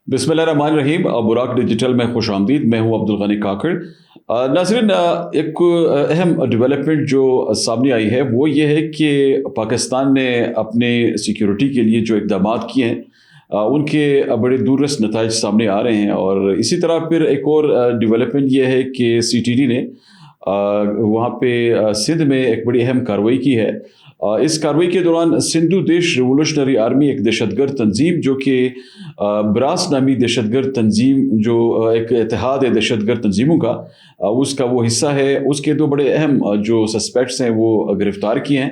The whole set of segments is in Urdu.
بسم اللہ الرحمن الرحیم. براق ڈیجیٹل میں خوش آمدید. میں ہوں عبدالغنی کاکڑ. ناظرین، ایک اہم ڈیولپمنٹ جو سامنے آئی ہے وہ یہ ہے کہ پاکستان نے اپنے سیکیورٹی کے لیے جو اقدامات کیے ہیں ان کے بڑے دوررس نتائج سامنے آ رہے ہیں. اور اسی طرح پھر ایک اور ڈیولپمنٹ یہ ہے کہ CTD نے وہاں پہ سندھ میں ایک بڑی اہم کارروائی کی ہے. اس کارروائی کے دوران سندھو دیش ریولوشنری آرمی ایک دہشت گرد تنظیم جو کہ براس نامی دہشت گرد تنظیم جو ایک اتحاد ہے دہشت گرد تنظیموں کا، اس کا وہ حصہ ہے. اس کے دو بڑے اہم جو سسپیکٹس ہیں وہ گرفتار کیے ہیں.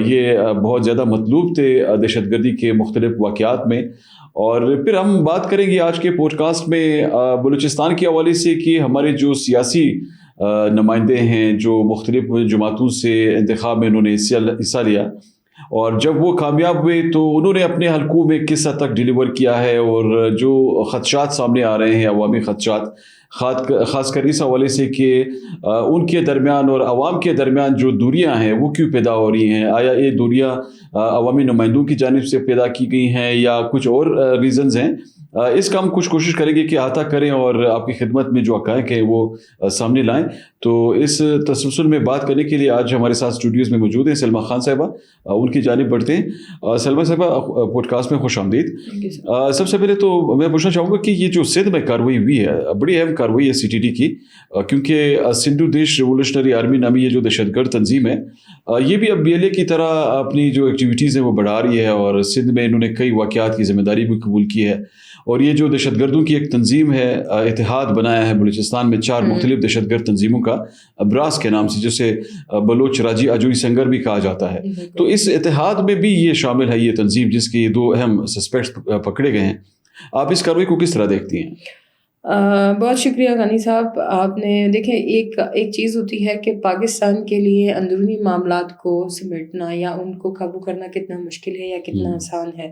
یہ بہت زیادہ مطلوب تھے دہشت گردی کے مختلف واقعات میں. اور پھر ہم بات کریں گے آج کے پوڈ کاسٹ میں بلوچستان کے حوالے سے کہ ہمارے جو سیاسی نمائندے ہیں جو مختلف جماعتوں سے انتخاب میں انہوں نے حصہ لیا، اور جب وہ کامیاب ہوئے تو انہوں نے اپنے حلقوں میں کس حد تک ڈیلیور کیا ہے، اور جو خدشات سامنے آ رہے ہیں عوامی خدشات، خاص کر اس حوالے سے کہ ان کے درمیان اور عوام کے درمیان جو دوریاں ہیں وہ کیوں پیدا ہو رہی ہیں. آیا یہ دوریاں عوامی نمائندوں کی جانب سے پیدا کی گئی ہیں یا کچھ اور ریزنز ہیں؟ اس کا ہم کچھ کوشش کریں گے کہ احاطہ کریں اور آپ کی خدمت میں جو حقائق ہیں وہ سامنے لائیں. تو اس تسلسل میں بات کرنے کے لیے آج ہمارے ساتھ اسٹوڈیوز میں موجود ہیں سلمیٰ خان صاحبہ. ان کی جانب بڑھتے ہیں. سلمیٰ صاحبہ، پوڈ کاسٹ میں خوش آمدید. سب سے پہلے تو میں پوچھنا چاہوں گا کہ یہ جو سندھ میں کارروائی ہوئی ہے، بڑی اہم کارروائی ہے CTD کی، کیونکہ سندھو دیش ریولوشنری آرمی نامی یہ جو دہشت گرد تنظیم ہے یہ بھی اب BLA کی طرح اپنی جو ایکٹیویٹیز ہیں وہ بڑھا رہی ہے، اور سندھ میں انہوں نے کئی واقعات کی ذمہ داری بھی قبول کی ہے. اور یہ جو دہشت گردوں کی ایک تنظیم ہے، اتحاد بنایا ہے بلوچستان میں 4 مختلف دہشت گرد تنظیموں کا براس کے نام سے، جسے بلوچ راجی اجوئی سنگر بھی کہا جاتا ہے. تو اس اتحاد میں بھی یہ شامل ہے، یہ تنظیم جس کے یہ 2 اہم سسپیکٹس پکڑے گئے ہیں. آپ اس کارروائی کو کس طرح دیکھتی ہیں؟ بہت شکریہ غنی صاحب. آپ نے دیکھیں ایک چیز ہوتی ہے کہ پاکستان کے لیے اندرونی معاملات کو سمیٹنا یا ان کو قابو کرنا کتنا مشکل ہے یا کتنا آسان ہے.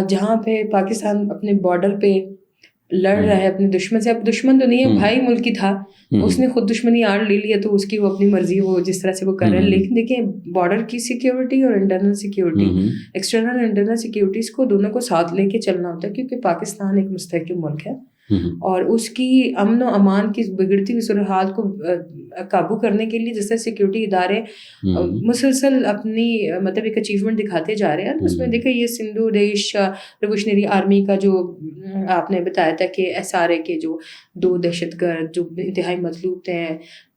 جہاں پہ پاکستان اپنے بارڈر پہ لڑ رہا ہے اپنے دشمن سے، اب دشمن تو نہیں ہے، بھائی ملک ہی تھا، اس نے خود دشمنی آڑ لے لیا تو اس کی وہ اپنی مرضی، وہ جس طرح سے وہ کر رہے ہیں. لیکن دیکھیں بارڈر کی سیکیورٹی اور انٹرنل سیکیورٹی، ایکسٹرنل اور انٹرنل سیکیورٹیز کو دونوں کو ساتھ لے کے چلنا ہوتا ہے، کیونکہ پاکستان ایک مستحکم ملک ہے اور اس کی امن و امان کی بگڑتی ہوئی صورتحال کو قابو کرنے کے لیے جس طرح سیکیورٹی ادارے مسلسل اپنی مطلب ایک اچیومنٹ دکھاتے جا رہے ہیں. اس میں دیکھیں یہ سندھو دیش ریولوشنری آرمی کا جو آپ نے بتایا تھا کہ SRA کے جو 2 دہشت گرد جو انتہائی مطلوب تھے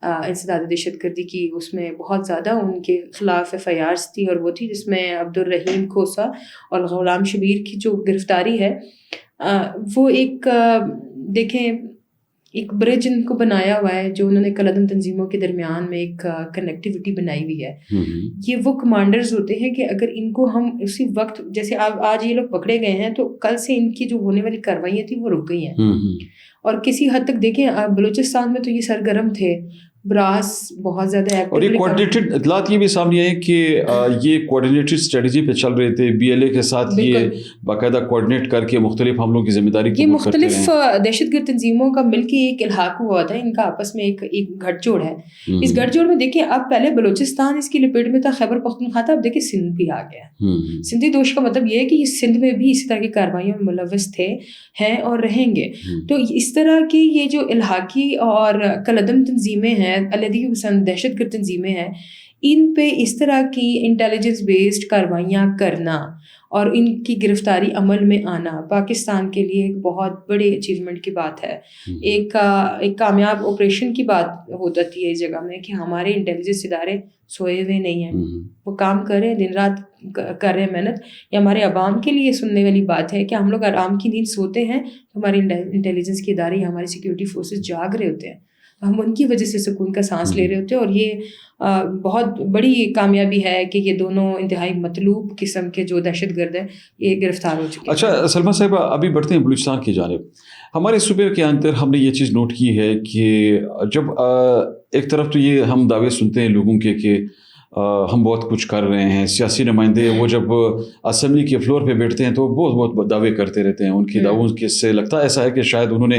انسداد دہشت گردی کی، اس میں بہت زیادہ ان کے خلاف FIRs تھی، اور وہ تھی جس میں عبدالرحیم کھوسا اور غلام شبیر کی جو گرفتاری ہے، وہ ایک دیکھیں ایک برج ان کو بنایا ہوا ہے جو انہوں نے کلعدم تنظیموں کے درمیان میں ایک کنیکٹیوٹی بنائی ہوئی ہے. یہ وہ کمانڈرز ہوتے ہیں کہ اگر ان کو ہم اسی وقت، جیسے آج یہ لوگ پکڑے گئے ہیں تو کل سے ان کی جو ہونے والی کارروائیاں تھیں وہ رک گئی ہیں. اور کسی حد تک دیکھیں بلوچستان میں تو یہ سرگرم تھے، براس بہت زیادہ ایکٹیو. اور یہ کوارڈینیٹڈ اطلاعات یہ بھی سامنے آئے کہ یہ کوارڈینیٹڈ اسٹریٹجی پہ چل رہے تھے، BLA کے ساتھ یہ باقاعدہ کوارڈینیٹ کر کے مختلف حملوں کی ذمہ داری یہ مختلف دہشت گرد تنظیموں کا مل کے ایک الحاق ہوا تھا، ان کا آپس میں ایک گھٹ جوڑ ہے. اس گھٹ جوڑ میں دیکھیں اب پہلے بلوچستان اس کی لپیٹ میں تھا، خیبر پختونخوا تھا، اب دیکھیں سندھ بھی آ گیا. سندھی دوش کا مطلب یہ ہے کہ یہ سندھ میں بھی اسی طرح کی کارروائیوں میں ملوث تھے، ہیں اور رہیں گے. تو اس طرح کی یہ جو الحاقی اور کلعدم تنظیمیں ہیں، علیحدگی پسند دہشت گرد تنظیمیں ہیں، ان پہ اس طرح کی انٹیلیجنس بیسڈ کارروائیاں کرنا اور ان کی گرفتاری عمل میں آنا پاکستان کے لیے ایک بہت بڑی اچیومنٹ کی بات ہے. ایک کامیاب آپریشن کی بات ہو جاتی ہے اس جگہ میں کہ ہمارے انٹیلیجنس ادارے سوئے ہوئے نہیں ہیں، وہ کام کر رہے ہیں، دن رات کر رہے ہیں محنت. یہ ہمارے عوام کے لیے سننے والی بات ہے کہ ہم لوگ آرام کی نیند سوتے ہیں، ہماری انٹیلیجنس کے ادارے یا ہماری سیکیورٹی فورسز جاگ رہے ہوتے ہیں، ہم ان کی وجہ سے سکون کا سانس لے رہے ہوتے ہیں. اور یہ بہت بڑی کامیابی ہے کہ یہ دونوں انتہائی مطلوب قسم کے جو دہشت گرد ہیں یہ گرفتار ہو چکے ہیں. اچھا سلمیٰ صاحبہ، ابھی بڑھتے ہیں بلوچستان کی جانب. ہمارے صوبے کے اندر ہم نے یہ چیز نوٹ کی ہے کہ جب ایک طرف تو یہ ہم دعوے سنتے ہیں لوگوں کے کہ ہم بہت کچھ کر رہے ہیں، سیاسی نمائندے وہ جب اسمبلی کے فلور پہ بیٹھتے ہیں تو بہت دعوے کرتے رہتے ہیں. ان کی دعووں سے لگتا ایسا ہے کہ شاید انہوں نے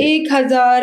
1000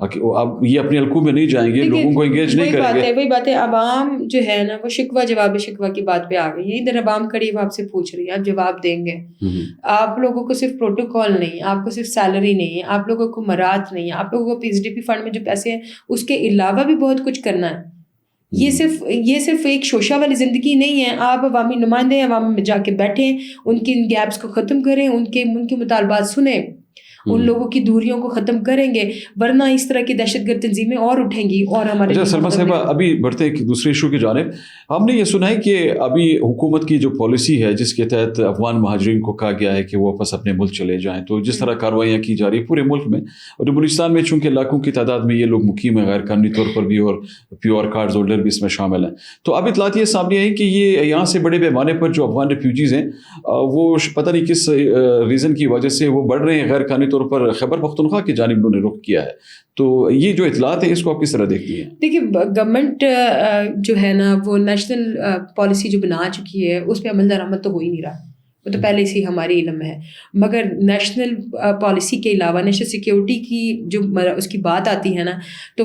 اب یہ اپنے حلقوں میں نہیں جائیں گے, لوگوں کو انگیج نہیں کریں گے. وہی بات ہے, عوام جو ہے نا وہ شکوہ جواب شکوہ کی بات پہ آ گئی ہے. ادھر عوام کھڑی وہ آپ سے پوچھ رہی ہے, آپ جواب دیں گے. آپ لوگوں کو صرف پروٹوکول نہیں, آپ کو صرف سیلری نہیں ہے, آپ لوگوں کو مراد نہیں ہے, آپ لوگوں کو PSDP فنڈ میں جو پیسے ہیں اس کے علاوہ بھی بہت کچھ کرنا ہے. یہ صرف ایک شوشہ والی زندگی نہیں ہے. آپ عوامی نمائندے ہیں, عوام میں جا کے بیٹھیں, ان کی ان گیپس کو ختم کریں, ان کے مطالبات سنیں, ان لوگوں کی دوریوں کو ختم کریں گے, ورنہ اس طرح کی دہشت گرد تنظیمیں اور اٹھیں گی. اور ہمارے اچھا سلمیٰ صاحبہ, ابھی بڑھتے ہیں دوسرے ایشو کی جانب. ہم نے یہ سنا ہے کہ ابھی حکومت کی جو پالیسی ہے جس کے تحت افغان مہاجرین کو کہا گیا ہے کہ وہ واپس اپنے ملک چلے جائیں, تو جس طرح کارروائیاں کی جا رہی ہیں پورے ملک میں, اور جو بلوچستان میں چونکہ لاکھوں کی تعداد میں یہ لوگ مقیم ہیں غیر قانونی طور پر بھی, اور PR کارڈز ہولڈر بھی اس میں شامل ہیں, تو اب اطلاعات یہ سامنے آئی کہ یہ یہاں سے بڑے پیمانے پر جو افغان ریفیوجیز ہیں وہ پتہ نہیں کس ریزن کی وجہ سے وہ بڑھ رہے ہیں غیر قانونی طور پر خیبر پختونخوا کی جانب انہوں نے رخ کیا ہے. تو یہ جو اطلاعات ہیں اس کو آپ کس طرح دیکھتی ہیں؟ دیکھیے, گورنمنٹ جو ہے نا وہ نیشنل پالیسی جو بنا چکی ہے اس پہ عمل درآمد تو ہو ہی نہیں رہا, وہ تو پہلے سے ہماری علم میں ہے. مگر نیشنل پالیسی کے علاوہ نیشنل سیکیورٹی کی جو اس کی بات آتی ہے نا, تو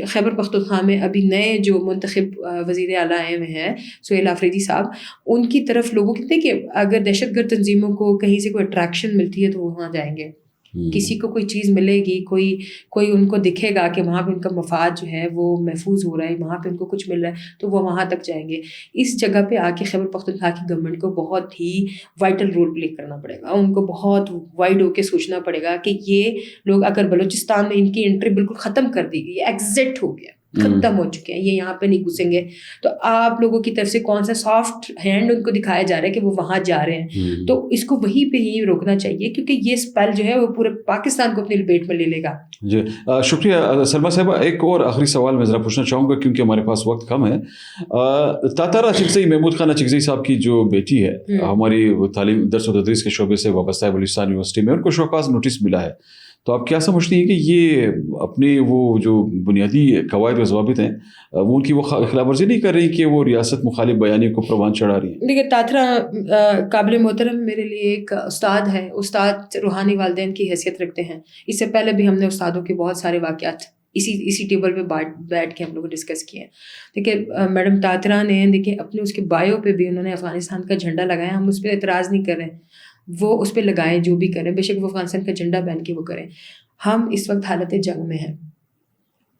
خیبر پختونخوا میں ابھی نئے جو منتخب وزیر اعلیٰ آئے ہوئے ہیں سہیل آفریدی صاحب, ان کی طرف لوگوں کی دیکھیے اگر دہشت گرد تنظیموں کو کہیں سے کوئی اٹریکشن ملتی ہے تو وہ وہاں جائیں گے. کسی کو کوئی چیز ملے گی, کوئی ان کو دکھے گا کہ وہاں پہ ان کا مفاد جو ہے وہ محفوظ ہو رہا ہے, وہاں پہ ان کو کچھ مل رہا ہے, تو وہ وہاں تک جائیں گے. اس جگہ پہ آ کے خیبر پختونخوا کی گورنمنٹ کو بہت ہی وائٹل رول پلے کرنا پڑے گا. ان کو بہت وائڈ ہو کے سوچنا پڑے گا کہ یہ لوگ اگر بلوچستان میں ان کی انٹری بالکل ختم کر دی گئی, ایگزٹ ہو گیا, ختم ہو چکے ہیں, یہ یہاں پہ نہیں گھسیں گے, تو آپ لوگوں کی طرف سے کون سا سافٹ ہینڈ ان کو دکھایا جا رہا ہے کہ وہ وہاں جا رہے ہیں. تو اس کو وہیں پہ ہی روکنا چاہیے, کیونکہ یہ اسپیل جو ہے وہ پورے پاکستان کو اپنی لپیٹ میں لے لے گا. جی شکریہ سلمیٰ صاحبہ. ایک اور آخری سوال میں ذرا پوچھنا چاہوں گا کیونکہ ہمارے پاس وقت کم ہے. تاتارا چکزئی, محمود خان چکزئی صاحب کی جو بیٹی ہے, ہماری تعلیم درس و تدریس کے شعبے سے وابستہ ہے بلوچستان یونیورسٹی میں, ان کو شوکاز نوٹس ملا ہے. تو آپ کیا سمجھتی ہیں کہ یہ اپنے وہ جو بنیادی قواعد و ضوابط ہیں وہ ان کی وہ خلاف ورزی نہیں کر رہی کہ وہ ریاست مخالف بیانیے کو پروان چڑھا رہی ہیں؟ دیکھیے, تاترا قابل محترم میرے لیے ایک استاد ہے. استاد روحانی والدین کی حیثیت رکھتے ہیں. اس سے پہلے بھی ہم نے استادوں کے بہت سارے واقعات اسی ٹیبل پہ بیٹھ کے ہم لوگ ڈسکس کیے ہیں. دیکھیے میڈم تاترا نے دیکھیے اپنے اس کے بایو پہ بھی انہوں نے افغانستان کا جھنڈا لگایا. ہم اس پہ اعتراض نہیں کر رہے, وہ اس پہ لگائیں جو بھی کریں, بے شک وہ افغانستان کا جھنڈا پہن کے وہ کریں. ہم اس وقت حالت جنگ میں ہیں,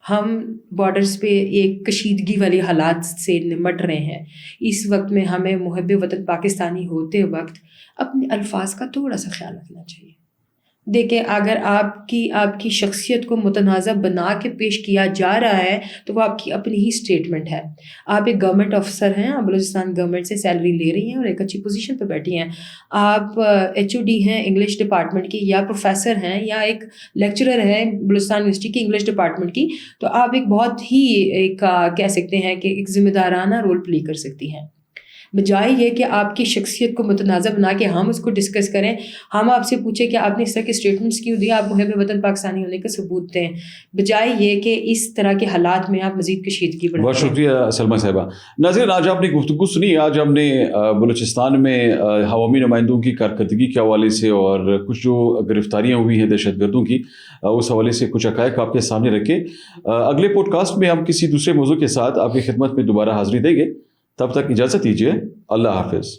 ہم بارڈرز پہ ایک کشیدگی والی حالات سے نمٹ رہے ہیں. اس وقت میں ہمیں محب وطن پاکستانی ہوتے وقت اپنے الفاظ کا تھوڑا سا خیال رکھنا چاہیے. دیکھیں, اگر آپ کی شخصیت کو متنازع بنا کے پیش کیا جا رہا ہے تو وہ آپ کی اپنی ہی اسٹیٹمنٹ ہے. آپ ایک گورنمنٹ آفیسر ہیں, آپ بلوچستان گورنمنٹ سے سیلری لے رہی ہیں اور ایک اچھی پوزیشن پہ بیٹھی ہیں. آپ HOD ہیں انگلش ڈپارٹمنٹ کی, یا پروفیسر ہیں, یا ایک لیکچرر ہیں بلوچستان یونیورسٹی کی انگلش ڈپارٹمنٹ کی, تو آپ ایک بہت ہی ایک کہہ سکتے ہیں کہ ایک ذمہ دارانہ رول پلے کر سکتی ہیں. بجائے یہ کہ آپ کی شخصیت کو متنازع بنا کے ہم اس کو ڈسکس کریں, ہم آپ سے پوچھیں کہ آپ نے اس طرح کے اسٹیٹمنٹس کیوں دیا, آپ محب وطن پاکستانی ہونے کا ثبوت دیں, بجائے یہ کہ اس طرح کے حالات میں آپ مزید کشیدگی بڑھائیں. بہت شکریہ سلمیٰ صاحبہ. ناظرین, آج آپ نے گفتگو سنی. آج ہم نے بلوچستان میں عوامی نمائندوں کی کارکردگی کے حوالے سے اور کچھ جو گرفتاریاں ہوئی ہیں دہشت گردوں کی, اس حوالے سے کچھ حقائق آپ کے سامنے رکھے. اگلے پوڈ کاسٹ میں ہم کسی دوسرے موضوع کے ساتھ آپ کی خدمت میں دوبارہ حاضری دیں گے. تب تک اجازت دیجیے. اللہ حافظ.